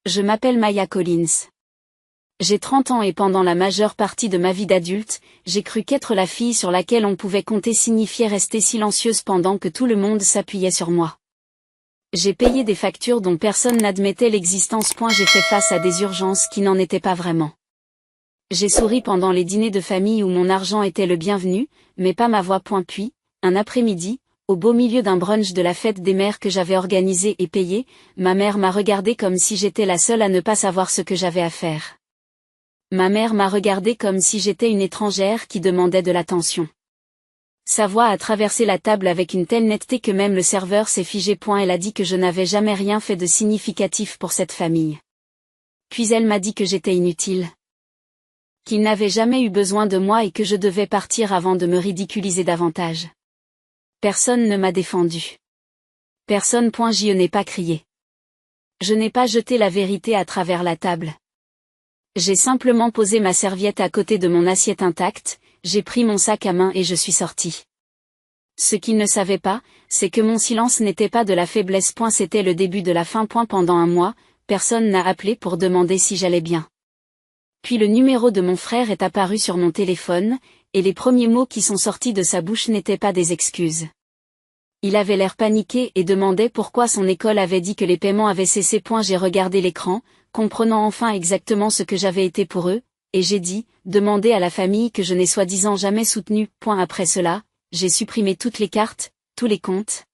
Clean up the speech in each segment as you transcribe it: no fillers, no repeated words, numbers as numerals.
Je m'appelle Maya Collins. J'ai 30 ans et pendant la majeure partie de ma vie d'adulte, j'ai cru qu'être la fille sur laquelle on pouvait compter signifiait rester silencieuse pendant que tout le monde s'appuyait sur moi. J'ai payé des factures dont personne n'admettait l'existence. J'ai fait face à des urgences qui n'en étaient pas vraiment. J'ai souri pendant les dîners de famille où mon argent était le bienvenu, mais pas ma voix. Puis, un après-midi, au beau milieu d'un brunch de la fête des mères que j'avais organisé et payé, ma mère m'a regardée comme si j'étais la seule à ne pas savoir ce que j'avais à faire. Ma mère m'a regardée comme si j'étais une étrangère qui demandait de l'attention. Sa voix a traversé la table avec une telle netteté que même le serveur s'est figé. Elle a dit que je n'avais jamais rien fait de significatif pour cette famille. Puis elle m'a dit que j'étais inutile. Qu'il n'avait jamais eu besoin de moi et que je devais partir avant de me ridiculiser davantage. Personne ne m'a défendu. Personne. J'y n'ai pas crié. Je n'ai pas jeté la vérité à travers la table. J'ai simplement posé ma serviette à côté de mon assiette intacte, j'ai pris mon sac à main et je suis sortie. Ce qu'il ne savait pas, c'est que mon silence n'était pas de la faiblesse. C'était le début de la fin. Pendant un mois, personne n'a appelé pour demander si j'allais bien. Puis le numéro de mon frère est apparu sur mon téléphone, et les premiers mots qui sont sortis de sa bouche n'étaient pas des excuses. Il avait l'air paniqué et demandait pourquoi son école avait dit que les paiements avaient cessé. J'ai regardé l'écran, comprenant enfin exactement ce que j'avais été pour eux, et j'ai dit, demandez à la famille que je n'ai soi-disant jamais soutenue. Après cela, j'ai supprimé toutes les cartes, tous les comptes,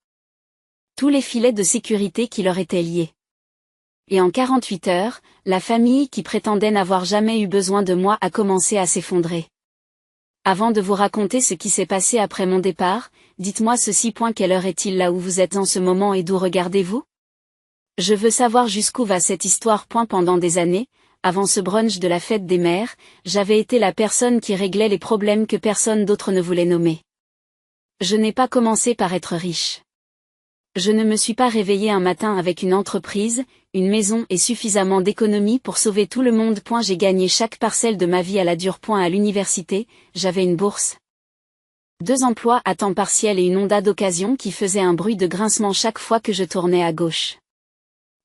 tous les filets de sécurité qui leur étaient liés. Et en 48 heures, la famille qui prétendait n'avoir jamais eu besoin de moi a commencé à s'effondrer. Avant de vous raconter ce qui s'est passé après mon départ, dites-moi ceci. Quelle heure est-il là où vous êtes en ce moment et d'où regardez-vous? Je veux savoir jusqu'où va cette histoire. Pendant des années, avant ce brunch de la fête des mères, j'avais été la personne qui réglait les problèmes que personne d'autre ne voulait nommer. Je n'ai pas commencé par être riche. Je ne me suis pas réveillée un matin avec une entreprise, une maison et suffisamment d'économies pour sauver tout le monde. J'ai gagné chaque parcelle de ma vie à la dure. À l'université, j'avais une bourse, 2 emplois à temps partiel et une Honda d'occasion qui faisait un bruit de grincement chaque fois que je tournais à gauche.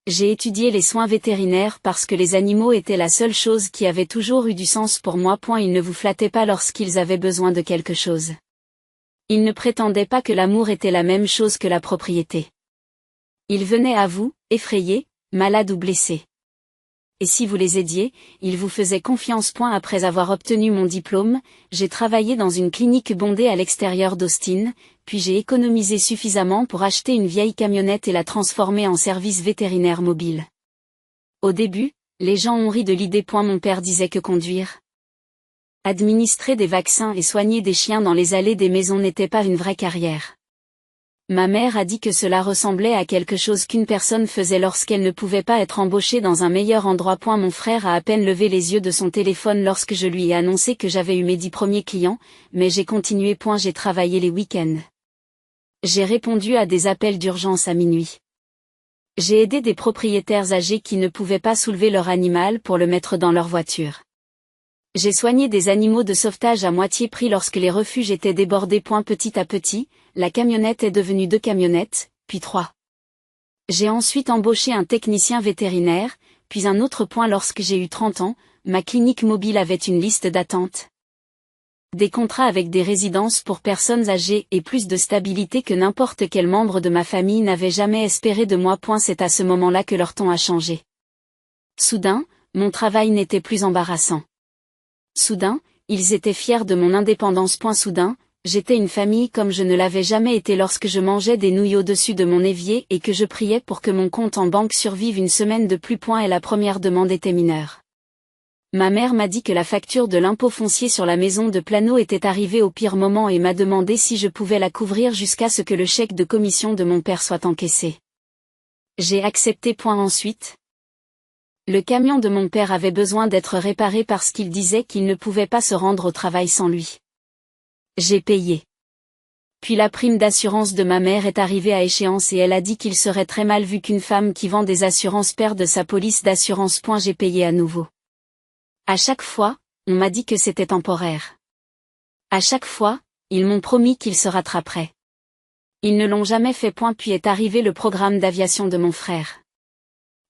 J'ai étudié les soins vétérinaires parce que les animaux étaient la seule chose qui avait toujours eu du sens pour moi. Ils ne vous flattaient pas lorsqu'ils avaient besoin de quelque chose. Ils ne prétendaient pas que l'amour était la même chose que la propriété. Ils venaient à vous, effrayés, malades ou blessés. Et si vous les aidiez, ils vous faisaient confiance. Après avoir obtenu mon diplôme, j'ai travaillé dans une clinique bondée à l'extérieur d'Austin, puis j'ai économisé suffisamment pour acheter une vieille camionnette et la transformer en service vétérinaire mobile. Au début, les gens ont ri de l'idée. Mon père disait que conduire, administrer des vaccins et soigner des chiens dans les allées des maisons n'était pas une vraie carrière. Ma mère a dit que cela ressemblait à quelque chose qu'une personne faisait lorsqu'elle ne pouvait pas être embauchée dans un meilleur endroit. Mon frère a à peine levé les yeux de son téléphone lorsque je lui ai annoncé que j'avais eu mes 10 premiers clients, mais j'ai continué. J'ai travaillé les week-ends. J'ai répondu à des appels d'urgence à minuit. J'ai aidé des propriétaires âgés qui ne pouvaient pas soulever leur animal pour le mettre dans leur voiture. J'ai soigné des animaux de sauvetage à moitié prix lorsque les refuges étaient débordés. Petit à petit, la camionnette est devenue 2 camionnettes, puis 3. J'ai ensuite embauché un technicien vétérinaire, puis un autre. Lorsque j'ai eu 30 ans, ma clinique mobile avait une liste d'attente, des contrats avec des résidences pour personnes âgées et plus de stabilité que n'importe quel membre de ma famille n'avait jamais espéré de moi. C'est à ce moment-là que leur ton a changé. Soudain, mon travail n'était plus embarrassant. Soudain, ils étaient fiers de mon indépendance. Soudain, j'étais une famille comme je ne l'avais jamais été lorsque je mangeais des nouilles au-dessus de mon évier et que je priais pour que mon compte en banque survive une semaine de plus. Et la première demande était mineure. Ma mère m'a dit que la facture de l'impôt foncier sur la maison de Plano était arrivée au pire moment et m'a demandé si je pouvais la couvrir jusqu'à ce que le chèque de commission de mon père soit encaissé. J'ai accepté. Ensuite, le camion de mon père avait besoin d'être réparé parce qu'il disait qu'il ne pouvait pas se rendre au travail sans lui. J'ai payé. Puis la prime d'assurance de ma mère est arrivée à échéance et elle a dit qu'il serait très mal vu qu'une femme qui vend des assurances perde sa police d'assurance. J'ai payé à nouveau. À chaque fois, on m'a dit que c'était temporaire. À chaque fois, ils m'ont promis qu'ils se rattraperaient. Ils ne l'ont jamais fait. Puis est arrivé le programme d'aviation de mon frère.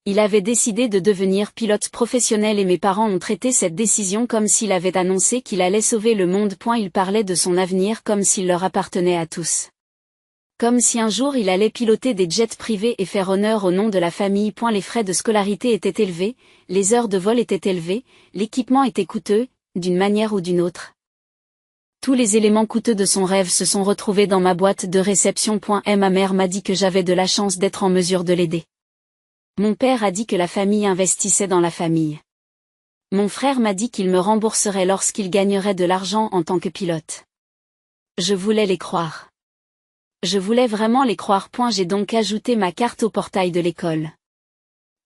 Il avait décidé de devenir pilote professionnel et mes parents ont traité cette décision comme s'il avait annoncé qu'il allait sauver le monde. Il parlait de son avenir comme s'il leur appartenait à tous. Comme si un jour il allait piloter des jets privés et faire honneur au nom de la famille. Les frais de scolarité étaient élevés, les heures de vol étaient élevées, l'équipement était coûteux, d'une manière ou d'une autre. Tous les éléments coûteux de son rêve se sont retrouvés dans ma boîte de réception. Et ma mère m'a dit que j'avais de la chance d'être en mesure de l'aider. Mon père a dit que la famille investissait dans la famille. Mon frère m'a dit qu'il me rembourserait lorsqu'il gagnerait de l'argent en tant que pilote. Je voulais les croire. Je voulais vraiment les croire. J'ai donc ajouté ma carte au portail de l'école.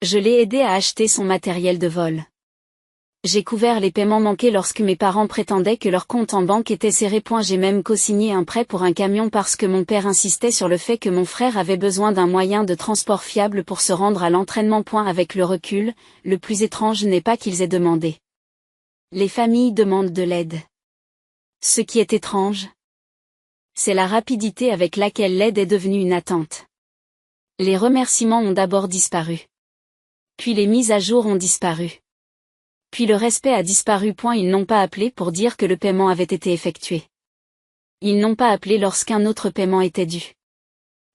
Je l'ai aidé à acheter son matériel de vol. J'ai couvert les paiements manqués lorsque mes parents prétendaient que leur compte en banque était serré. J'ai même co-signé un prêt pour un camion parce que mon père insistait sur le fait que mon frère avait besoin d'un moyen de transport fiable pour se rendre à l'entraînement. Avec le recul, le plus étrange n'est pas qu'ils aient demandé. Les familles demandent de l'aide. Ce qui est étrange, c'est la rapidité avec laquelle l'aide est devenue une attente. Les remerciements ont d'abord disparu. Puis les mises à jour ont disparu. Puis le respect a disparu. Ils n'ont pas appelé pour dire que le paiement avait été effectué. Ils n'ont pas appelé lorsqu'un autre paiement était dû.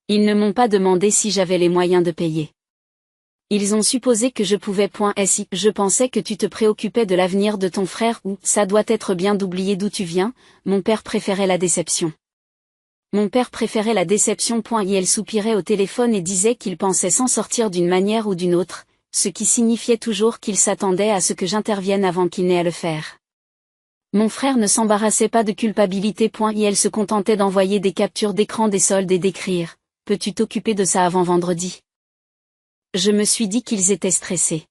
Ils ne m'ont pas demandé si j'avais les moyens de payer. Ils ont supposé que je pouvais. Si je pensais que tu te préoccupais de l'avenir de ton frère ou ça doit être bien d'oublier d'où tu viens. Mon père préférait la déception. Mon père préférait la déception. Et elle soupirait au téléphone et disait qu'il pensait s'en sortir d'une manière ou d'une autre, ce qui signifiait toujours qu'il s'attendait à ce que j'intervienne avant qu'il n'ait à le faire. Mon frère ne s'embarrassait pas de culpabilité. Et elle se contentait d'envoyer des captures d'écran des soldes et d'écrire « Peux-tu t'occuper de ça avant vendredi ?» Je me suis dit qu'ils étaient stressés.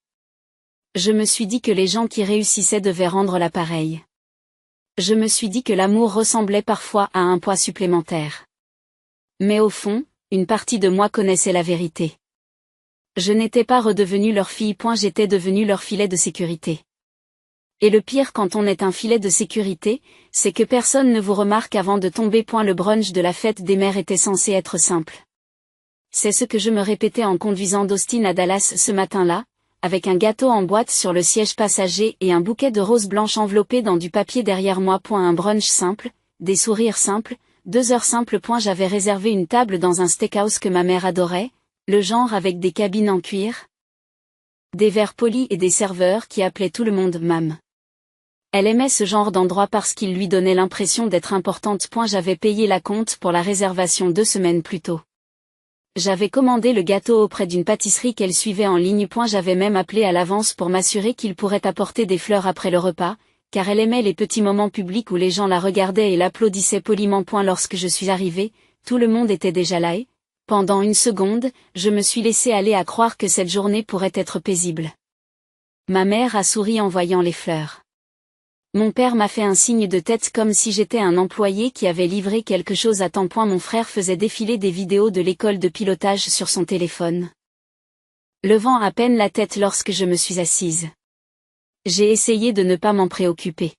Je me suis dit que les gens qui réussissaient devaient rendre l'appareil. Je me suis dit que l'amour ressemblait parfois à un poids supplémentaire. Mais au fond, une partie de moi connaissait la vérité. Je n'étais pas redevenue leur fille. J'étais devenue leur filet de sécurité. Et le pire quand on est un filet de sécurité, c'est que personne ne vous remarque avant de tomber. Le brunch de la fête des mères était censé être simple. C'est ce que je me répétais en conduisant d'Austin à Dallas ce matin-là, avec un gâteau en boîte sur le siège passager et un bouquet de roses blanches enveloppé dans du papier derrière moi. Un brunch simple, des sourires simples, 2 heures simples. J'avais réservé une table dans un steakhouse que ma mère adorait, le genre avec des cabines en cuir, des verres polis et des serveurs qui appelaient tout le monde « Mam ». Elle aimait ce genre d'endroit parce qu'il lui donnait l'impression d'être importante. J'avais payé la compte pour la réservation 2 semaines plus tôt. J'avais commandé le gâteau auprès d'une pâtisserie qu'elle suivait en ligne. J'avais même appelé à l'avance pour m'assurer qu'il pourrait apporter des fleurs après le repas, car elle aimait les petits moments publics où les gens la regardaient et l'applaudissaient poliment. Lorsque je suis arrivée, tout le monde était déjà là et, pendant une seconde, je me suis laissé aller à croire que cette journée pourrait être paisible. Ma mère a souri en voyant les fleurs. Mon père m'a fait un signe de tête comme si j'étais un employé qui avait livré quelque chose à temps. Mon frère faisait défiler des vidéos de l'école de pilotage sur son téléphone, levant à peine la tête lorsque je me suis assise. J'ai essayé de ne pas m'en préoccuper.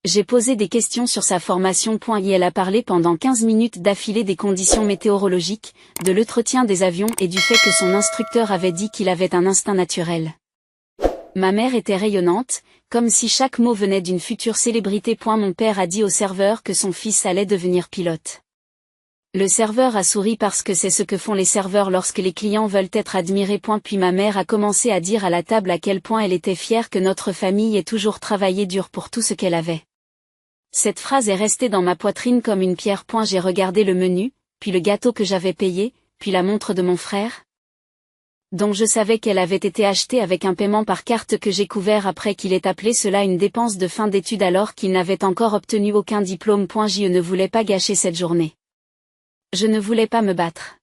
J'ai posé des questions sur sa formation. Et elle a parlé pendant 15 minutes d'affilée des conditions météorologiques, de l'entretien des avions et du fait que son instructeur avait dit qu'il avait un instinct naturel. Ma mère était rayonnante, comme si chaque mot venait d'une future célébrité. Mon père a dit au serveur que son fils allait devenir pilote. Le serveur a souri parce que c'est ce que font les serveurs lorsque les clients veulent être admirés. Puis ma mère a commencé à dire à la table à quel point elle était fière que notre famille ait toujours travaillé dur pour tout ce qu'elle avait. Cette phrase est restée dans ma poitrine comme une pierre. J'ai regardé le menu, puis le gâteau que j'avais payé, puis la montre de mon frère, dont je savais qu'elle avait été achetée avec un paiement par carte que j'ai couvert après qu'il ait appelé cela une dépense de fin d'études alors qu'il n'avait encore obtenu aucun diplôme. Je ne voulais pas gâcher cette journée. Je ne voulais pas me battre.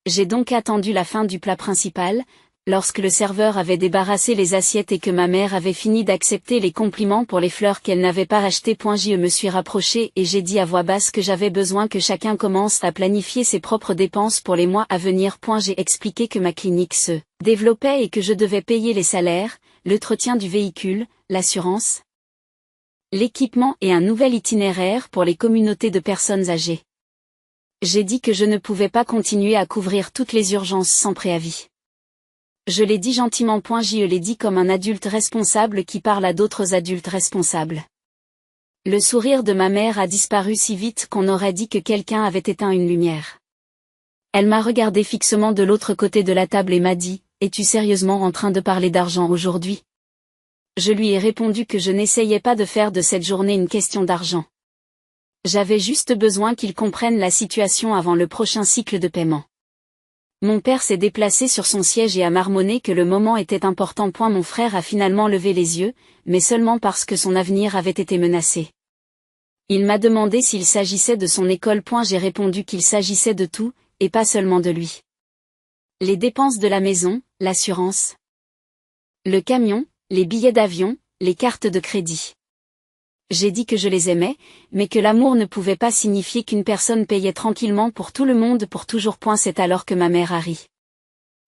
J'ai donc attendu la fin du plat principal, lorsque le serveur avait débarrassé les assiettes et que ma mère avait fini d'accepter les compliments pour les fleurs qu'elle n'avait pas achetées. Je me suis rapprochée et j'ai dit à voix basse que j'avais besoin que chacun commence à planifier ses propres dépenses pour les mois à venir. J'ai expliqué que ma clinique se développait et que je devais payer les salaires, l'entretien du véhicule, l'assurance, l'équipement et un nouvel itinéraire pour les communautés de personnes âgées. J'ai dit que je ne pouvais pas continuer à couvrir toutes les urgences sans préavis. Je l'ai dit gentiment. Je l'ai dit comme un adulte responsable qui parle à d'autres adultes responsables. Le sourire de ma mère a disparu si vite qu'on aurait dit que quelqu'un avait éteint une lumière. Elle m'a regardé fixement de l'autre côté de la table et m'a dit, « Es-tu sérieusement en train de parler d'argent aujourd'hui ?» Je lui ai répondu que je n'essayais pas de faire de cette journée une question d'argent. J'avais juste besoin qu'il comprenne la situation avant le prochain cycle de paiement. Mon père s'est déplacé sur son siège et a marmonné que le moment était important. Mon frère a finalement levé les yeux, mais seulement parce que son avenir avait été menacé. Il m'a demandé s'il s'agissait de son école. J'ai répondu qu'il s'agissait de tout, et pas seulement de lui. Les dépenses de la maison, l'assurance, le camion, les billets d'avion, les cartes de crédit. J'ai dit que je les aimais, mais que l'amour ne pouvait pas signifier qu'une personne payait tranquillement pour tout le monde pour toujours. C'est alors que ma mère a ri.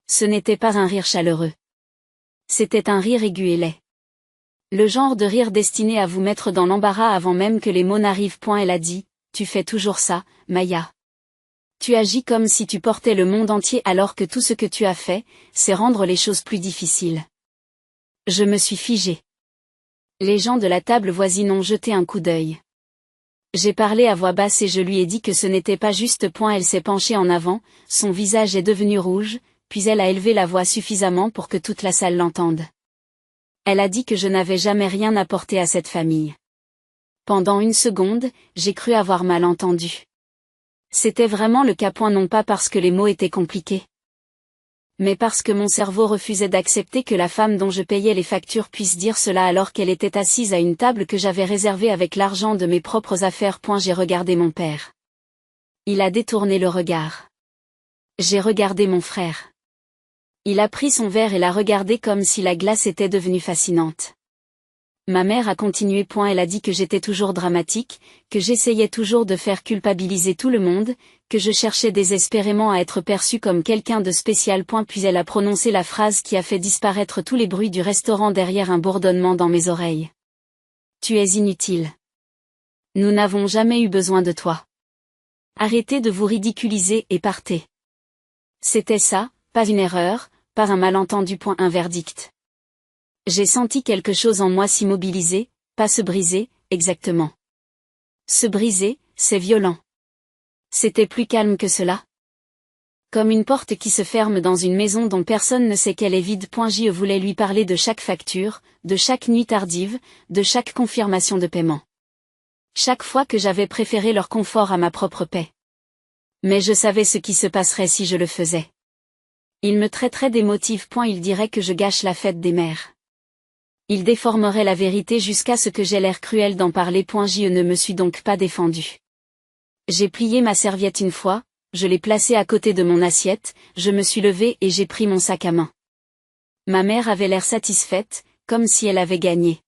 Ce n'était pas un rire chaleureux. C'était un rire aigu et laid. Le genre de rire destiné à vous mettre dans l'embarras avant même que les mots n'arrivent. Elle a dit, « Tu fais toujours ça, Maya. Tu agis comme si tu portais le monde entier alors que tout ce que tu as fait, c'est rendre les choses plus difficiles. » Je me suis figée. Les gens de la table voisine ont jeté un coup d'œil. J'ai parlé à voix basse et je lui ai dit que ce n'était pas juste. Elle s'est penchée en avant, son visage est devenu rouge, puis elle a élevé la voix suffisamment pour que toute la salle l'entende. Elle a dit que je n'avais jamais rien apporté à cette famille. Pendant une seconde, j'ai cru avoir mal entendu. C'était vraiment le cas. Non pas parce que les mots étaient compliqués, mais parce que mon cerveau refusait d'accepter que la femme dont je payais les factures puisse dire cela alors qu'elle était assise à une table que j'avais réservée avec l'argent de mes propres affaires. J'ai regardé mon père. Il a détourné le regard. J'ai regardé mon frère. Il a pris son verre et l'a regardé comme si la glace était devenue fascinante. Ma mère a continué. Elle a dit que j'étais toujours dramatique, que j'essayais toujours de faire culpabiliser tout le monde, que je cherchais désespérément à être perçue comme quelqu'un de spécial. Puis elle a prononcé la phrase qui a fait disparaître tous les bruits du restaurant derrière un bourdonnement dans mes oreilles. Tu es inutile. Nous n'avons jamais eu besoin de toi. Arrêtez de vous ridiculiser et partez. C'était ça, pas une erreur, pas un malentendu. Un verdict. J'ai senti quelque chose en moi s'immobiliser, pas se briser, exactement. Se briser, c'est violent. C'était plus calme que cela. Comme une porte qui se ferme dans une maison dont personne ne sait qu'elle est vide. Je voulais lui parler de chaque facture, de chaque nuit tardive, de chaque confirmation de paiement. Chaque fois que j'avais préféré leur confort à ma propre paix. Mais je savais ce qui se passerait si je le faisais. Il me traiterait d'émotive. Il dirait que je gâche la fête des mères. Il déformerait la vérité jusqu'à ce que j'aie l'air cruel d'en parler. Je ne me suis donc pas défendue. J'ai plié ma serviette une fois, je l'ai placée à côté de mon assiette, je me suis levée et j'ai pris mon sac à main. Ma mère avait l'air satisfaite, comme si elle avait gagné.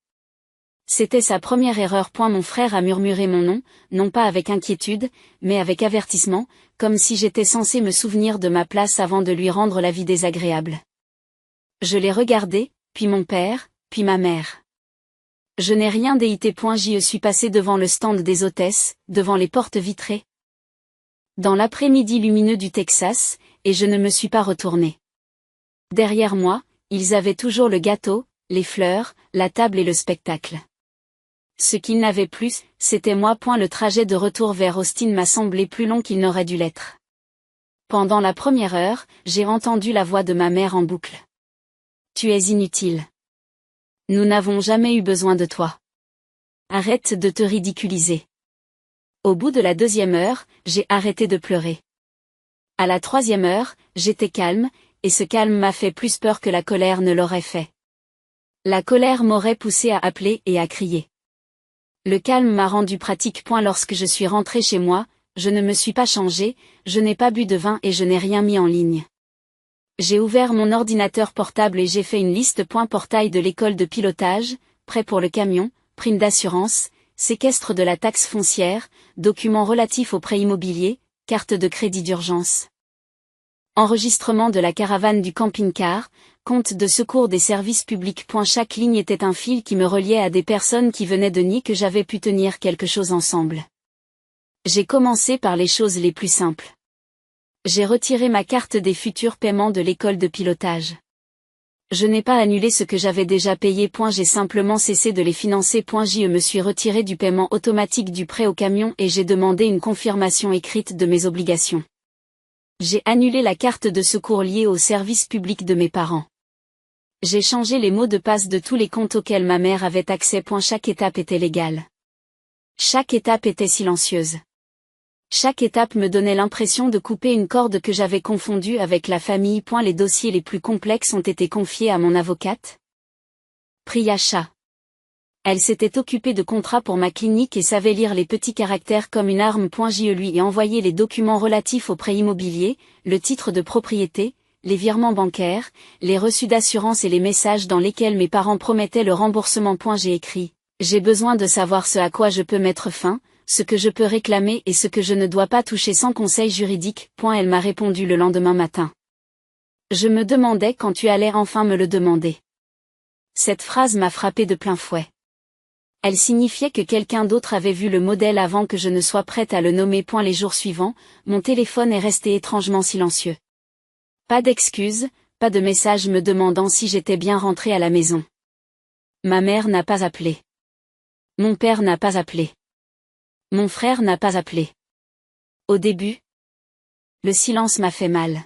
C'était sa première erreur. Mon frère a murmuré mon nom, non pas avec inquiétude, mais avec avertissement, comme si j'étais censé me souvenir de ma place avant de lui rendre la vie désagréable. Je l'ai regardé, puis mon père, puis ma mère. Je n'ai rien déhité. Je suis passé devant le stand des hôtesses, devant les portes vitrées. Dans l'après-midi lumineux du Texas, et je ne me suis pas retourné. Derrière moi, ils avaient toujours le gâteau, les fleurs, la table et le spectacle. Ce qu'ils n'avaient plus, c'était moi. Le trajet de retour vers Austin m'a semblé plus long qu'il n'aurait dû l'être. Pendant la première heure, j'ai entendu la voix de ma mère en boucle. Tu es inutile. Nous n'avons jamais eu besoin de toi. Arrête de te ridiculiser. Au bout de la deuxième heure, j'ai arrêté de pleurer. À la troisième heure, j'étais calme, et ce calme m'a fait plus peur que la colère ne l'aurait fait. La colère m'aurait poussé à appeler et à crier. Le calme m'a rendu pratique. Lorsque je suis rentré chez moi, je ne me suis pas changé, je n'ai pas bu de vin et je n'ai rien mis en ligne. J'ai ouvert mon ordinateur portable et j'ai fait une liste. Portail de l'école de pilotage, prêt pour le camion, prime d'assurance, séquestre de la taxe foncière, documents relatifs aux prêts immobiliers, carte de crédit d'urgence. Enregistrement de la caravane du camping-car, compte de secours des services publics. Chaque ligne était un fil qui me reliait à des personnes qui venaient de nier que j'avais pu tenir quelque chose ensemble. J'ai commencé par les choses les plus simples. J'ai retiré ma carte des futurs paiements de l'école de pilotage. Je n'ai pas annulé ce que j'avais déjà payé. J'ai simplement cessé de les financer. Je me suis retiré du paiement automatique du prêt au camion et j'ai demandé une confirmation écrite de mes obligations. J'ai annulé la carte de secours liée au service public de mes parents. J'ai changé les mots de passe de tous les comptes auxquels ma mère avait accès. Chaque étape était légale. Chaque étape était silencieuse. Chaque étape me donnait l'impression de couper une corde que j'avais confondue avec la famille. Les dossiers les plus complexes ont été confiés à mon avocate, Priya Shah. Elle s'était occupée de contrats pour ma clinique et savait lire les petits caractères comme une arme. Je lui ai envoyé les documents relatifs au prêt immobilier, le titre de propriété, les virements bancaires, les reçus d'assurance et les messages dans lesquels mes parents promettaient le remboursement. J'ai écrit: j'ai besoin de savoir ce à quoi je peux mettre fin, ce que je peux réclamer et ce que je ne dois pas toucher sans conseil juridique. Elle m'a répondu le lendemain matin: je me demandais quand tu allais enfin me le demander. Cette phrase m'a frappée de plein fouet. Elle signifiait que quelqu'un d'autre avait vu le modèle avant que je ne sois prête à le nommer. Les jours suivants, mon téléphone est resté étrangement silencieux. Pas d'excuses, pas de message me demandant si j'étais bien rentrée à la maison. Ma mère n'a pas appelé. Mon père n'a pas appelé. Mon frère n'a pas appelé. Au début, le silence m'a fait mal.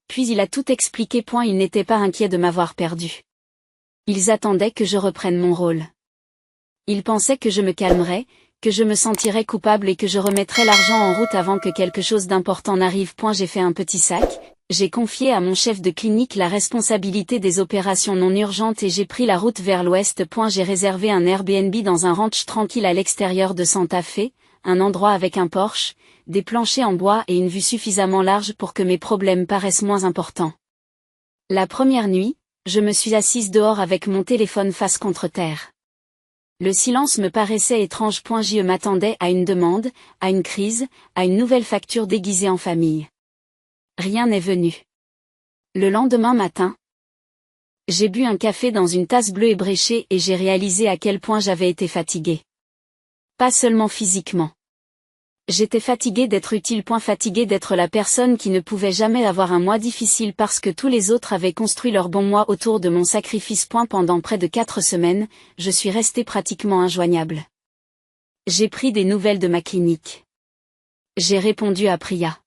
Puis il a tout expliqué. Ils n'étaient pas inquiets de m'avoir perdu. Ils attendaient que je reprenne mon rôle. Ils pensaient que je me calmerais, que je me sentirais coupable et que je remettrais l'argent en route avant que quelque chose d'important n'arrive. J'ai fait un petit sac, j'ai confié à mon chef de clinique la responsabilité des opérations non urgentes et j'ai pris la route vers l'ouest. J'ai réservé un Airbnb dans un ranch tranquille à l'extérieur de Santa Fe, un endroit avec un porche, des planchers en bois et une vue suffisamment large pour que mes problèmes paraissent moins importants. La première nuit, je me suis assise dehors avec mon téléphone face contre terre. Le silence me paraissait étrange. Je m'attendais à une demande, à une crise, à une nouvelle facture déguisée en famille. Rien n'est venu. Le lendemain matin, j'ai bu un café dans une tasse bleue ébréchée et j'ai réalisé à quel point j'avais été fatiguée. Pas seulement physiquement. J'étais fatiguée d'être utile. Fatiguée d'être la personne qui ne pouvait jamais avoir un mois difficile parce que tous les autres avaient construit leur bon mois autour de mon sacrifice. Pendant près de 4 semaines, je suis restée pratiquement injoignable. J'ai pris des nouvelles de ma clinique. J'ai répondu à Priya.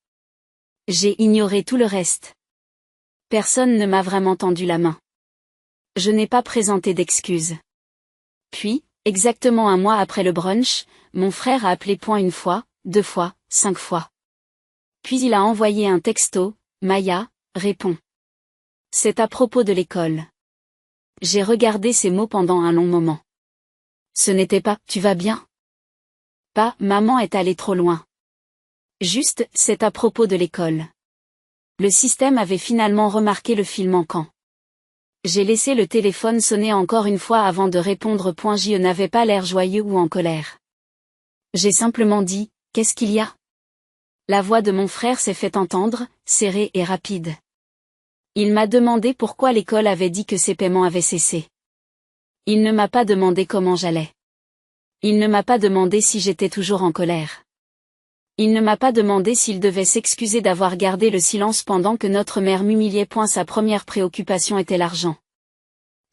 J'ai ignoré tout le reste. Personne ne m'a vraiment tendu la main. Je n'ai pas présenté d'excuses. Puis, exactement un mois après le brunch, mon frère a appelé. Une fois, 2 fois, 5 fois. Puis il a envoyé un texto: Maya, réponds. C'est à propos de l'école. J'ai regardé ces mots pendant un long moment. Ce n'était pas: tu vas bien? Pas: maman est allée trop loin. Juste: c'est à propos de l'école. Le système avait finalement remarqué le fil manquant. J'ai laissé le téléphone sonner encore une fois avant de répondre. Je n'avais pas l'air joyeux ou en colère. J'ai simplement dit: qu'est-ce qu'il y a? La voix de mon frère s'est fait entendre, serrée et rapide. Il m'a demandé pourquoi l'école avait dit que ses paiements avaient cessé. Il ne m'a pas demandé comment j'allais. Il ne m'a pas demandé si j'étais toujours en colère. Il ne m'a pas demandé s'il devait s'excuser d'avoir gardé le silence pendant que notre mère m'humiliait. Sa première préoccupation était l'argent.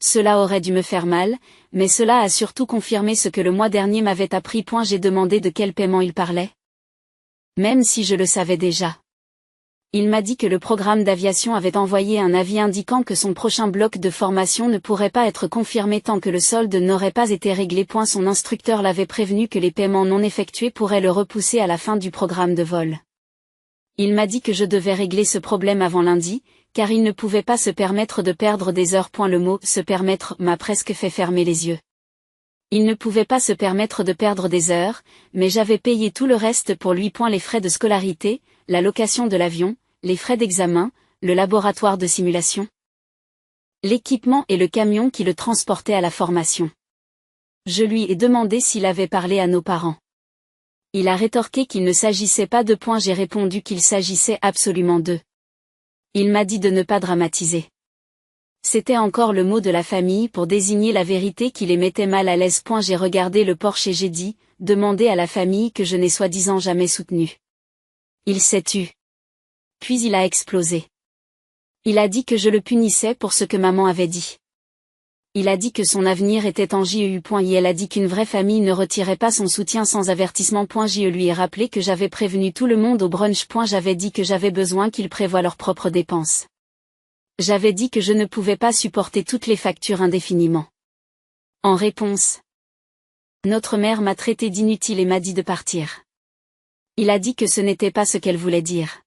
Cela aurait dû me faire mal, mais cela a surtout confirmé ce que le mois dernier m'avait appris. J'ai demandé de quel paiement il parlait. Même si je le savais déjà. Il m'a dit que le programme d'aviation avait envoyé un avis indiquant que son prochain bloc de formation ne pourrait pas être confirmé tant que le solde n'aurait pas été réglé. Son instructeur l'avait prévenu que les paiements non effectués pourraient le repousser à la fin du programme de vol. Il m'a dit que je devais régler ce problème avant lundi, car il ne pouvait pas se permettre de perdre des heures. Le mot « se permettre » m'a presque fait fermer les yeux. Il ne pouvait pas se permettre de perdre des heures, mais j'avais payé tout le reste pour lui. Les frais de scolarité, la location de l'avion, les frais d'examen, le laboratoire de simulation, l'équipement et le camion qui le transportait à la formation. Je lui ai demandé s'il avait parlé à nos parents. Il a rétorqué qu'il ne s'agissait pas de points. J'ai répondu qu'il s'agissait absolument d'eux. Il m'a dit de ne pas dramatiser. C'était encore le mot de la famille pour désigner la vérité qui les mettait mal à l'aise. J'ai regardé le porche et j'ai dit: demandez à la famille que je n'ai soi-disant jamais soutenue. Il s'est tu. Puis il a explosé. Il a dit que je le punissais pour ce que maman avait dit. Il a dit que son avenir était en JEU. Elle a dit qu'une vraie famille ne retirait pas son soutien sans avertissement. Je lui ai rappelé que j'avais prévenu tout le monde au brunch. J'avais dit que j'avais besoin qu'ils prévoient leurs propres dépenses. J'avais dit que je ne pouvais pas supporter toutes les factures indéfiniment. En réponse, notre mère m'a traité d'inutile et m'a dit de partir. Il a dit que ce n'était pas ce qu'elle voulait dire.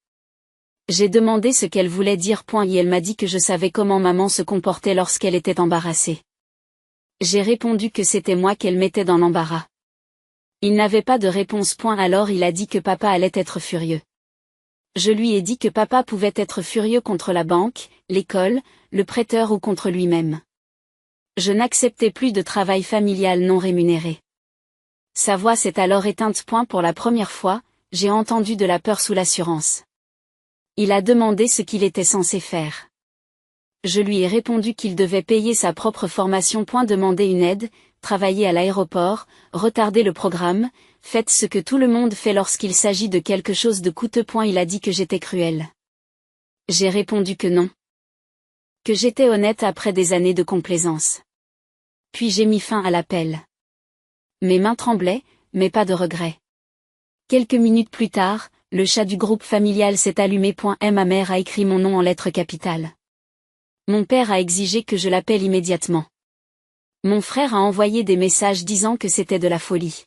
J'ai demandé ce qu'elle voulait dire. Et elle m'a dit que je savais comment maman se comportait lorsqu'elle était embarrassée. J'ai répondu que c'était moi qu'elle mettait dans l'embarras. Il n'avait pas de réponse. Alors il a dit que papa allait être furieux. Je lui ai dit que papa pouvait être furieux contre la banque, l'école, le prêteur ou contre lui-même. Je n'acceptais plus de travail familial non rémunéré. Sa voix s'est alors éteinte. Pour la première fois, j'ai entendu de la peur sous l'assurance. Il a demandé ce qu'il était censé faire. Je lui ai répondu qu'il devait payer sa propre formation. Demander une aide, travailler à l'aéroport, retarder le programme, faites ce que tout le monde fait lorsqu'il s'agit de quelque chose de coûteux. Il a dit que j'étais cruelle. J'ai répondu que non. Que j'étais honnête après des années de complaisance. Puis j'ai mis fin à l'appel. Mes mains tremblaient, mais pas de regret. Quelques minutes plus tard, le chat du groupe familial s'est allumé. Ma mère a écrit mon nom en lettres capitales. Mon père a exigé que je l'appelle immédiatement. Mon frère a envoyé des messages disant que c'était de la folie.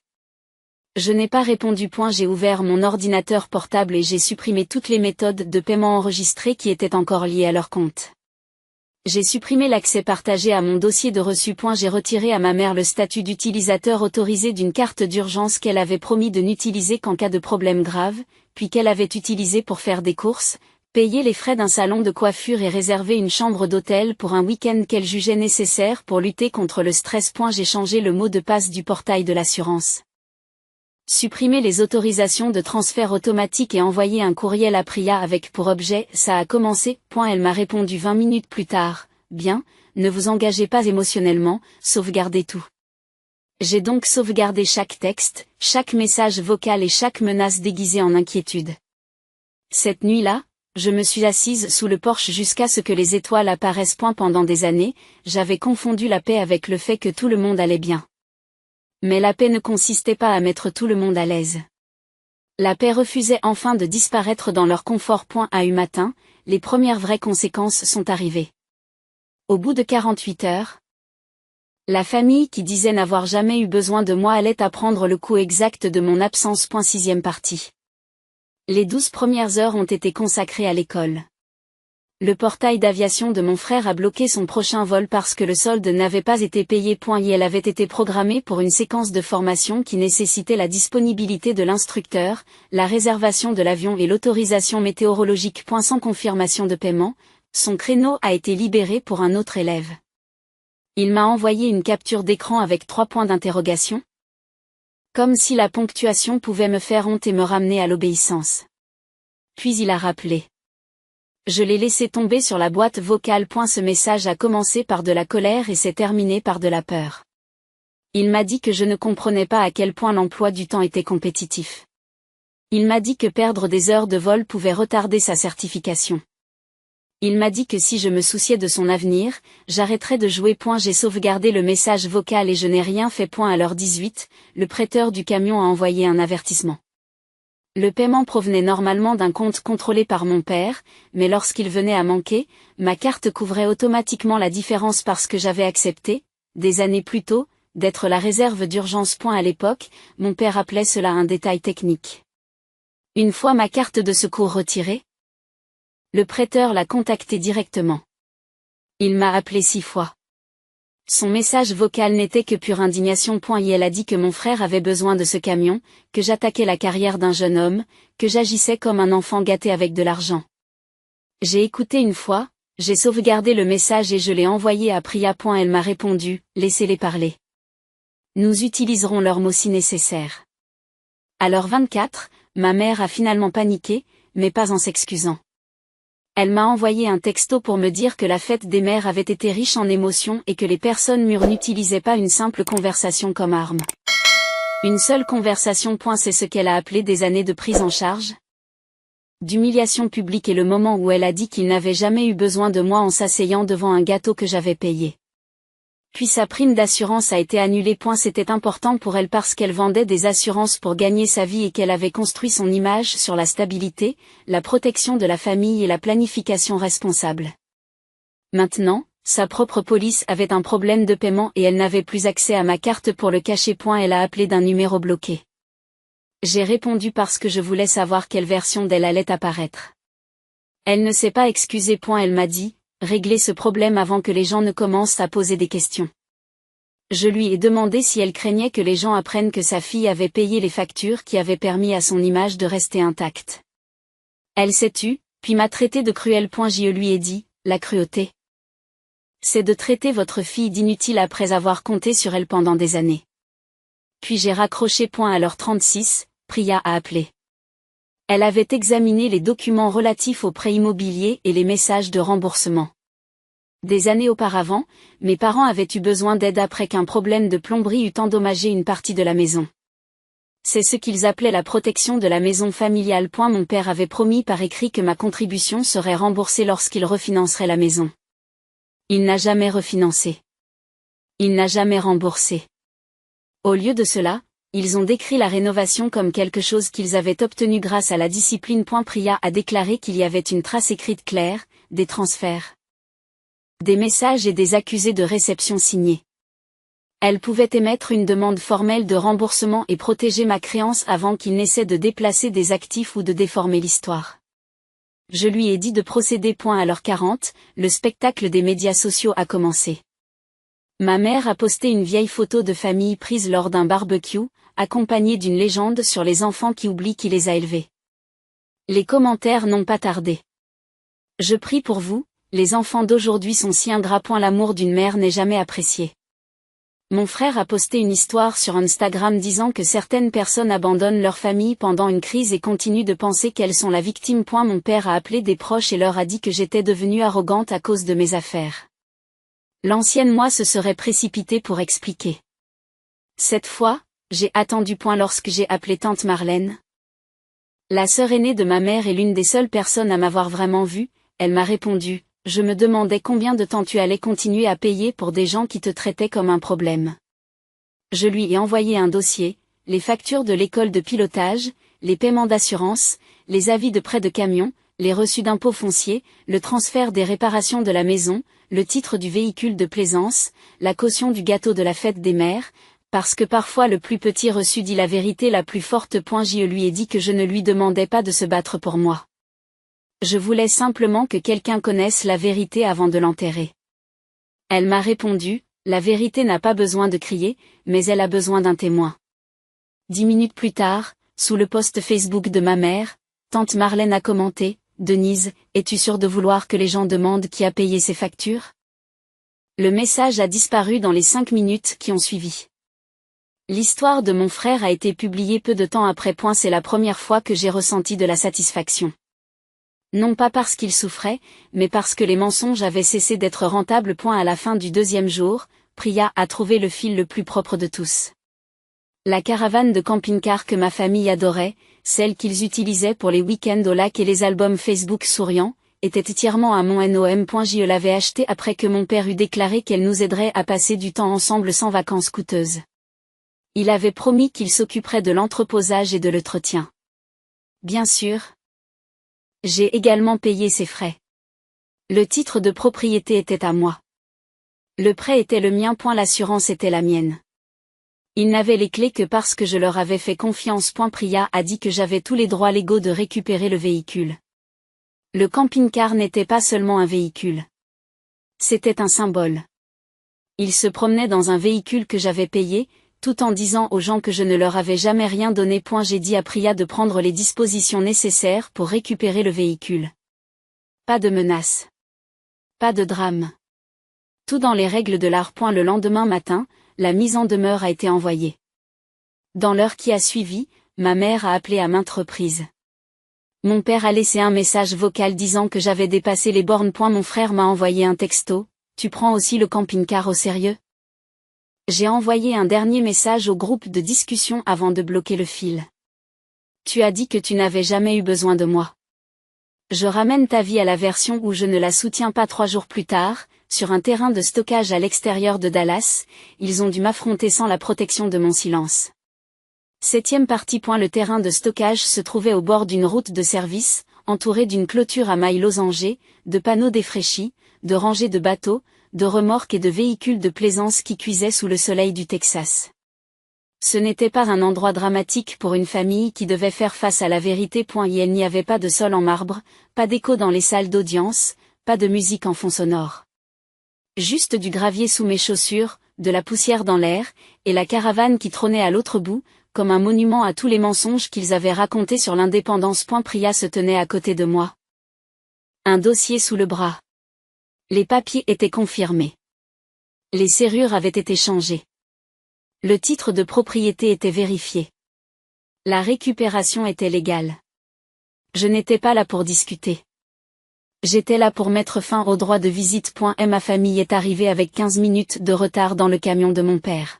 Je n'ai pas répondu. J'ai ouvert mon ordinateur portable et j'ai supprimé toutes les méthodes de paiement enregistrées qui étaient encore liées à leur compte. J'ai supprimé l'accès partagé à mon dossier de reçu. J'ai retiré à ma mère le statut d'utilisateur autorisé d'une carte d'urgence qu'elle avait promis de n'utiliser qu'en cas de problème grave, puis qu'elle avait utilisé pour faire des courses, payer les frais d'un salon de coiffure et réserver une chambre d'hôtel pour un week-end qu'elle jugeait nécessaire pour lutter contre le stress. J'ai changé le mot de passe du portail de l'assurance. Supprimer les autorisations de transfert automatique et envoyer un courriel à Priya avec pour objet « Ça a commencé ». Elle m'a répondu 20 minutes plus tard « Bien, ne vous engagez pas émotionnellement, sauvegardez tout ». J'ai donc sauvegardé chaque texte, chaque message vocal et chaque menace déguisée en inquiétude. Cette nuit-là, je me suis assise sous le porche jusqu'à ce que les étoiles apparaissent. Pendant des années, j'avais confondu la paix avec le fait que tout le monde allait bien. Mais la paix ne consistait pas à mettre tout le monde à l'aise. La paix refusait enfin de disparaître dans leur confort. À matin, les premières vraies conséquences sont arrivées. Au bout de 48 heures, la famille qui disait n'avoir jamais eu besoin de moi allait apprendre le coût exact de mon absence. 6e partie. Les 12 premières heures ont été consacrées à l'école. Le portail d'aviation de mon frère a bloqué son prochain vol parce que le solde n'avait pas été payé. Et elle avait été programmée pour une séquence de formation qui nécessitait la disponibilité de l'instructeur, la réservation de l'avion et l'autorisation météorologique. Sans confirmation de paiement, son créneau a été libéré pour un autre élève. Il m'a envoyé une capture d'écran avec 3 points d'interrogation. Comme si la ponctuation pouvait me faire honte et me ramener à l'obéissance. Puis il a rappelé. Je l'ai laissé tomber sur la boîte vocale. Ce message a commencé par de la colère et s'est terminé par de la peur. Il m'a dit que je ne comprenais pas à quel point l'emploi du temps était compétitif. Il m'a dit que perdre des heures de vol pouvait retarder sa certification. Il m'a dit que si je me souciais de son avenir, j'arrêterais de jouer. J'ai sauvegardé le message vocal et je n'ai rien fait. À l'heure 18, le prêteur du camion a envoyé un avertissement. Le paiement provenait normalement d'un compte contrôlé par mon père, mais lorsqu'il venait à manquer, ma carte couvrait automatiquement la différence parce que j'avais accepté, des années plus tôt, d'être la réserve d'urgence. À l'époque, mon père appelait cela un détail technique. Une fois ma carte de secours retirée, le prêteur l'a contacté directement. Il m'a appelé 6 fois. Son message vocal n'était que pure indignation. Et elle a dit que mon frère avait besoin de ce camion, que j'attaquais la carrière d'un jeune homme, que j'agissais comme un enfant gâté avec de l'argent. J'ai écouté une fois, j'ai sauvegardé le message et je l'ai envoyé à Priya. Elle m'a répondu, laissez-les parler. Nous utiliserons leurs mots si nécessaire. À l'heure 24, ma mère a finalement paniqué, mais pas en s'excusant. Elle m'a envoyé un texto pour me dire que la fête des mères avait été riche en émotions et que les personnes mûres n'utilisaient pas une simple conversation comme arme. Une seule conversation. C'est ce qu'elle a appelé des années de prise en charge. d'humiliation publique et le moment où elle a dit qu'il n'avait jamais eu besoin de moi en s'asseyant devant un gâteau que j'avais payé. Puis sa prime d'assurance a été annulée. C'était important pour elle parce qu'elle vendait des assurances pour gagner sa vie et qu'elle avait construit son image sur la stabilité, la protection de la famille et la planification responsable. Maintenant, sa propre police avait un problème de paiement et elle n'avait plus accès à ma carte pour le cacher. Elle a appelé d'un numéro bloqué. J'ai répondu parce que je voulais savoir quelle version d'elle allait apparaître. Elle ne s'est pas excusée. Elle m'a dit, régler ce problème avant que les gens ne commencent à poser des questions. Je lui ai demandé si elle craignait que les gens apprennent que sa fille avait payé les factures qui avaient permis à son image de rester intacte. Elle s'est tue, puis m'a traité de cruelle. Je lui ai dit, la cruauté, c'est de traiter votre fille d'inutile après avoir compté sur elle pendant des années. Puis j'ai raccroché. À l'heure 36, Priya a appelé. Elle avait examiné les documents relatifs aux prêts immobiliers et les messages de remboursement. Des années auparavant, mes parents avaient eu besoin d'aide après qu'un problème de plomberie eût endommagé une partie de la maison. C'est ce qu'ils appelaient la protection de la maison familiale. Mon père avait promis par écrit que ma contribution serait remboursée lorsqu'il refinancerait la maison. Il n'a jamais refinancé. Il n'a jamais remboursé. Au lieu de cela, ils ont décrit la rénovation comme quelque chose qu'ils avaient obtenu grâce à la discipline. Priya a déclaré qu'il y avait une trace écrite claire, des transferts, des messages et des accusés de réception signés. Elle pouvait émettre une demande formelle de remboursement et protéger ma créance avant qu'il n'essaie de déplacer des actifs ou de déformer l'histoire. Je lui ai dit de procéder. À l'heure 40, le spectacle des médias sociaux a commencé. Ma mère a posté une vieille photo de famille prise lors d'un barbecue, accompagnée d'une légende sur les enfants qui oublient qui les a élevés. Les commentaires n'ont pas tardé. Je prie pour vous, les enfants d'aujourd'hui sont si ingrats. L'amour d'une mère n'est jamais apprécié. Mon frère a posté une histoire sur Instagram disant que certaines personnes abandonnent leur famille pendant une crise et continuent de penser qu'elles sont la victime. Mon père a appelé des proches et leur a dit que j'étais devenue arrogante à cause de mes affaires. L'ancienne moi se serait précipitée pour expliquer. Cette fois, j'ai attendu. Lorsque j'ai appelé tante Marlène, la sœur aînée de ma mère et l'une des seules personnes à m'avoir vraiment vue, elle m'a répondu, je me demandais combien de temps tu allais continuer à payer pour des gens qui te traitaient comme un problème. Je lui ai envoyé un dossier, les factures de l'école de pilotage, les paiements d'assurance, les avis de prêt de camion, les reçus d'impôts fonciers, le transfert des réparations de la maison, le titre du véhicule de plaisance, la caution du gâteau de la fête des mères, parce que parfois le plus petit reçu dit la vérité la plus forte. Je lui ai dit que je ne lui demandais pas de se battre pour moi. Je voulais simplement que quelqu'un connaisse la vérité avant de l'enterrer. Elle m'a répondu, la vérité n'a pas besoin de crier, mais elle a besoin d'un témoin. 10 minutes plus tard, sous le post Facebook de ma mère, tante Marlène a commenté, Denise, es-tu sûre de vouloir que les gens demandent qui a payé ces factures? Le message a disparu dans les 5 minutes qui ont suivi. L'histoire de mon frère a été publiée peu de temps après. C'est la première fois que j'ai ressenti de la satisfaction. Non pas parce qu'il souffrait, mais parce que les mensonges avaient cessé d'être rentables. À la fin du 2e jour, Priya a trouvé le fil le plus propre de tous. La caravane de camping-car que ma famille adorait, celle qu'ils utilisaient pour les week-ends au lac et les albums Facebook souriants, était entièrement à mon nom. Je l'avais achetée après que mon père eut déclaré qu'elle nous aiderait à passer du temps ensemble sans vacances coûteuses. Il avait promis qu'il s'occuperait de l'entreposage et de l'entretien. Bien sûr. J'ai également payé ses frais. Le titre de propriété était à moi. Le prêt était le mien. L'assurance était la mienne. Ils n'avaient les clés que parce que je leur avais fait confiance. Priya a dit que j'avais tous les droits légaux de récupérer le véhicule. Le camping-car n'était pas seulement un véhicule. C'était un symbole. Il se promenait dans un véhicule que j'avais payé, tout en disant aux gens que je ne leur avais jamais rien donné. J'ai dit à Priya de prendre les dispositions nécessaires pour récupérer le véhicule. Pas de menaces. Pas de drame. Tout dans les règles de l'art. Le lendemain matin, la mise en demeure a été envoyée. Dans l'heure qui a suivi, ma mère a appelé à maintes reprises. Mon père a laissé un message vocal disant que j'avais dépassé les bornes. Mon frère m'a envoyé un texto, tu prends aussi le camping-car au sérieux? J'ai envoyé un dernier message au groupe de discussion avant de bloquer le fil. Tu as dit que tu n'avais jamais eu besoin de moi. Je ramène ta vie à la version où je ne la soutiens pas 3 jours plus tard, sur un terrain de stockage à l'extérieur de Dallas, ils ont dû m'affronter sans la protection de mon silence. 7e partie. Le terrain de stockage se trouvait au bord d'une route de service, entouré d'une clôture à mailles losangées, de panneaux défraîchis, de rangées de bateaux, de remorques et de véhicules de plaisance qui cuisaient sous le soleil du Texas. Ce n'était pas un endroit dramatique pour une famille qui devait faire face à la vérité. Il n'y avait pas de sol en marbre, pas d'écho dans les salles d'audience, pas de musique en fond sonore. Juste du gravier sous mes chaussures, de la poussière dans l'air, et la caravane qui trônait à l'autre bout, comme un monument à tous les mensonges qu'ils avaient racontés sur l'indépendance. Priya se tenait à côté de moi. Un dossier sous le bras. Les papiers étaient confirmés. Les serrures avaient été changées. Le titre de propriété était vérifié. La récupération était légale. Je n'étais pas là pour discuter. J'étais là pour mettre fin au droit de visite. Ma famille est arrivée avec 15 minutes de retard dans le camion de mon père.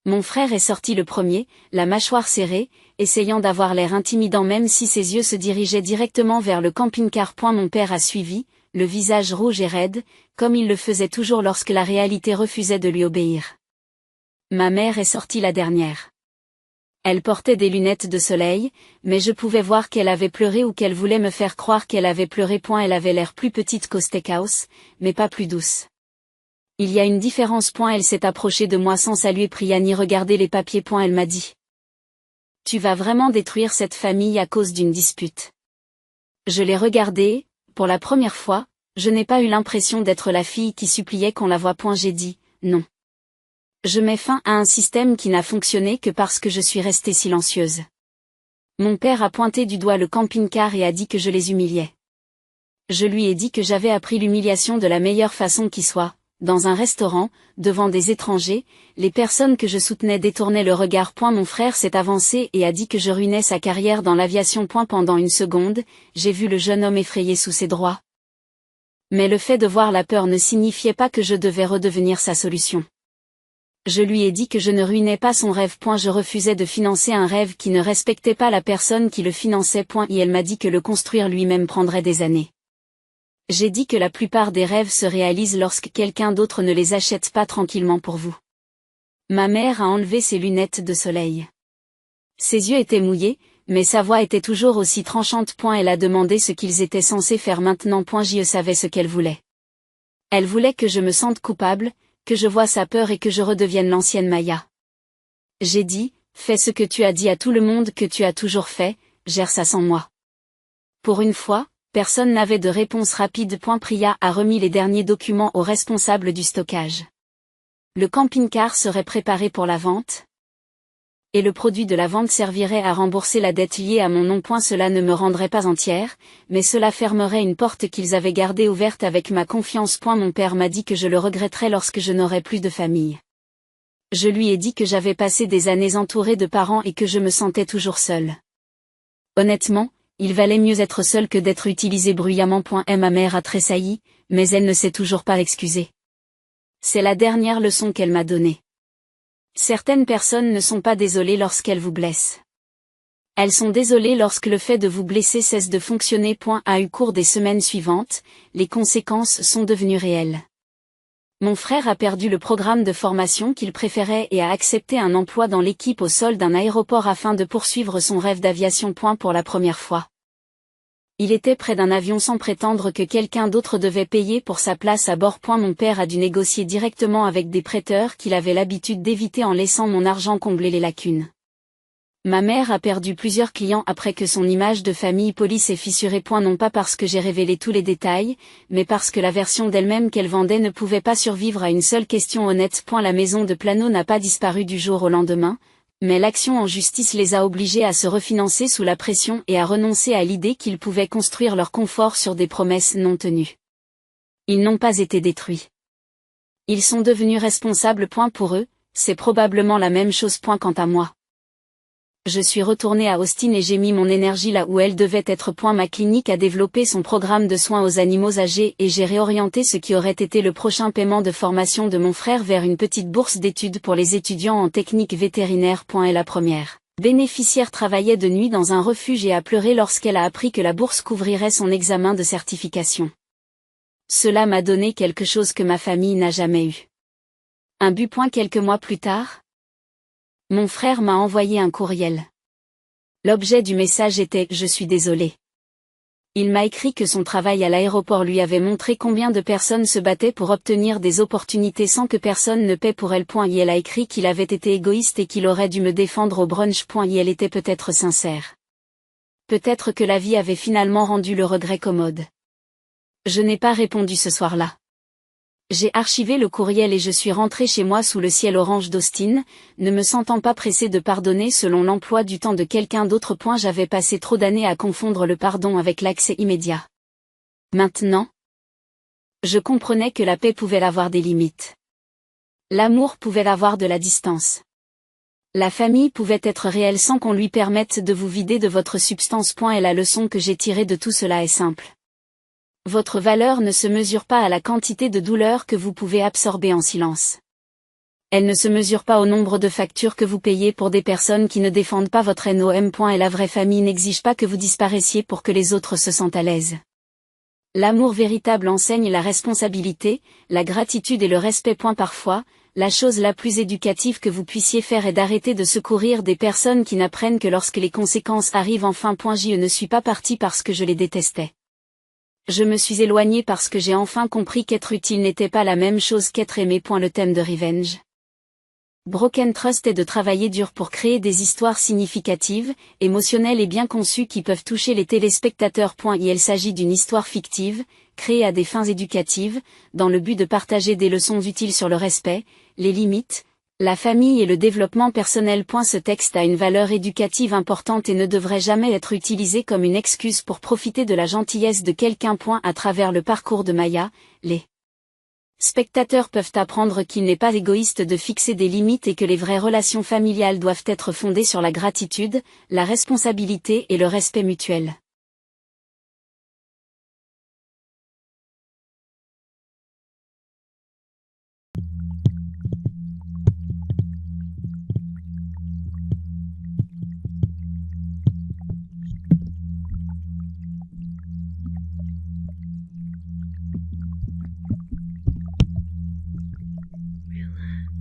Mon frère est sorti le premier, la mâchoire serrée, essayant d'avoir l'air intimidant même si ses yeux se dirigeaient directement vers le camping-car. Mon père a suivi, le visage rouge et raide, comme il le faisait toujours lorsque la réalité refusait de lui obéir. Ma mère est sortie la dernière. Elle portait des lunettes de soleil, mais je pouvais voir qu'elle avait pleuré ou qu'elle voulait me faire croire qu'elle avait pleuré. Elle avait l'air plus petite qu'au steakhouse, mais pas plus douce. Il y a une différence. Elle s'est approchée de moi sans saluer Priya ni regarder les papiers. Elle m'a dit. Tu vas vraiment détruire cette famille à cause d'une dispute. Je l'ai regardée, pour la première fois, je n'ai pas eu l'impression d'être la fille qui suppliait qu'on la voie. J'ai dit, non. Je mets fin à un système qui n'a fonctionné que parce que je suis restée silencieuse. Mon père a pointé du doigt le camping-car et a dit que je les humiliais. Je lui ai dit que j'avais appris l'humiliation de la meilleure façon qui soit, dans un restaurant, devant des étrangers, les personnes que je soutenais détournaient le regard. Mon frère s'est avancé et a dit que je ruinais sa carrière dans l'aviation. Pendant une seconde, j'ai vu le jeune homme effrayé sous ses droits. Mais le fait de voir la peur ne signifiait pas que je devais redevenir sa solution. Je lui ai dit que je ne ruinais pas son rêve. Je refusais de financer un rêve qui ne respectait pas la personne qui le finançait. Et elle m'a dit que le construire lui-même prendrait des années. J'ai dit que la plupart des rêves se réalisent lorsque quelqu'un d'autre ne les achète pas tranquillement pour vous. Ma mère a enlevé ses lunettes de soleil. Ses yeux étaient mouillés, mais sa voix était toujours aussi tranchante. Elle a demandé ce qu'ils étaient censés faire maintenant. Je savais ce qu'elle voulait. Elle voulait que je me sente coupable, que je voie sa peur et que je redevienne l'ancienne Maya. J'ai dit, fais ce que tu as dit à tout le monde que tu as toujours fait, gère ça sans moi. Pour une fois, personne n'avait de réponse rapide. Priya a remis les derniers documents au responsable du stockage. Le camping-car serait préparé pour la vente. Et le produit de la vente servirait à rembourser la dette liée à mon nom. Cela ne me rendrait pas entière, mais cela fermerait une porte qu'ils avaient gardée ouverte avec ma confiance. Mon père m'a dit que je le regretterais lorsque je n'aurais plus de famille. Je lui ai dit que j'avais passé des années entourée de parents et que je me sentais toujours seule. Honnêtement, il valait mieux être seule que d'être utilisée bruyamment. Ma mère a tressailli, mais elle ne s'est toujours pas excusée. C'est la dernière leçon qu'elle m'a donnée. Certaines personnes ne sont pas désolées lorsqu'elles vous blessent. Elles sont désolées lorsque le fait de vous blesser cesse de fonctionner. Au cours des semaines suivantes, les conséquences sont devenues réelles. Mon frère a perdu le programme de formation qu'il préférait et a accepté un emploi dans l'équipe au sol d'un aéroport afin de poursuivre son rêve d'aviation. Pour la première fois. Il était près d'un avion sans prétendre que quelqu'un d'autre devait payer pour sa place à bord. Mon père a dû négocier directement avec des prêteurs qu'il avait l'habitude d'éviter en laissant mon argent combler les lacunes. Ma mère a perdu plusieurs clients après que son image de famille polie s'est fissurée. Non pas parce que j'ai révélé tous les détails, mais parce que la version d'elle-même qu'elle vendait ne pouvait pas survivre à une seule question honnête. La maison de Plano n'a pas disparu du jour au lendemain, mais l'action en justice les a obligés à se refinancer sous la pression et à renoncer à l'idée qu'ils pouvaient construire leur confort sur des promesses non tenues. Ils n'ont pas été détruits. Ils sont devenus responsables. Pour eux, c'est probablement la même chose. Quant à moi. Je suis retournée à Austin et j'ai mis mon énergie là où elle devait être. Ma clinique a développé son programme de soins aux animaux âgés et j'ai réorienté ce qui aurait été le prochain paiement de formation de mon frère vers une petite bourse d'études pour les étudiants en technique vétérinaire. Et la première Bénéficiaire travaillait de nuit dans un refuge et a pleuré lorsqu'elle a appris que la bourse couvrirait son examen de certification. Cela m'a donné quelque chose que ma famille n'a jamais eu. Un but. Quelques mois plus tard, mon frère m'a envoyé un courriel. L'objet du message était « Je suis désolé ». Il m'a écrit que son travail à l'aéroport lui avait montré combien de personnes se battaient pour obtenir des opportunités sans que personne ne paie pour elles. Il a écrit qu'il avait été égoïste et qu'il aurait dû me défendre au brunch. Elle était peut-être sincère. Peut-être que la vie avait finalement rendu le regret commode. Je n'ai pas répondu ce soir-là. J'ai archivé le courriel et je suis rentré chez moi sous le ciel orange d'Austin, ne me sentant pas pressé de pardonner selon l'emploi du temps de quelqu'un d'autre. J'avais passé trop d'années à confondre le pardon avec l'accès immédiat. Maintenant, je comprenais que la paix pouvait avoir des limites. L'amour pouvait avoir de la distance. La famille pouvait être réelle sans qu'on lui permette de vous vider de votre substance. Et la leçon que j'ai tirée de tout cela est simple. Votre valeur ne se mesure pas à la quantité de douleur que vous pouvez absorber en silence. Elle ne se mesure pas au nombre de factures que vous payez pour des personnes qui ne défendent pas votre nom. Et la vraie famille n'exige pas que vous disparaissiez pour que les autres se sentent à l'aise. L'amour véritable enseigne la responsabilité, la gratitude et le respect. Parfois, la chose la plus éducative que vous puissiez faire est d'arrêter de secourir des personnes qui n'apprennent que lorsque les conséquences arrivent. Enfin. Je ne suis pas parti parce que je les détestais. Je me suis éloigné parce que j'ai enfin compris qu'être utile n'était pas la même chose qu'être aimé. Le thème de Revenge. Broken Trust est de travailler dur pour créer des histoires significatives, émotionnelles et bien conçues qui peuvent toucher les téléspectateurs. Il s'agit d'une histoire fictive, créée à des fins éducatives, dans le but de partager des leçons utiles sur le respect, les limites, la famille et le développement personnel. Ce texte a une valeur éducative importante et ne devrait jamais être utilisé comme une excuse pour profiter de la gentillesse de quelqu'un. À travers le parcours de Maya, les spectateurs peuvent apprendre qu'il n'est pas égoïste de fixer des limites et que les vraies relations familiales doivent être fondées sur la gratitude, la responsabilité et le respect mutuel. Relax.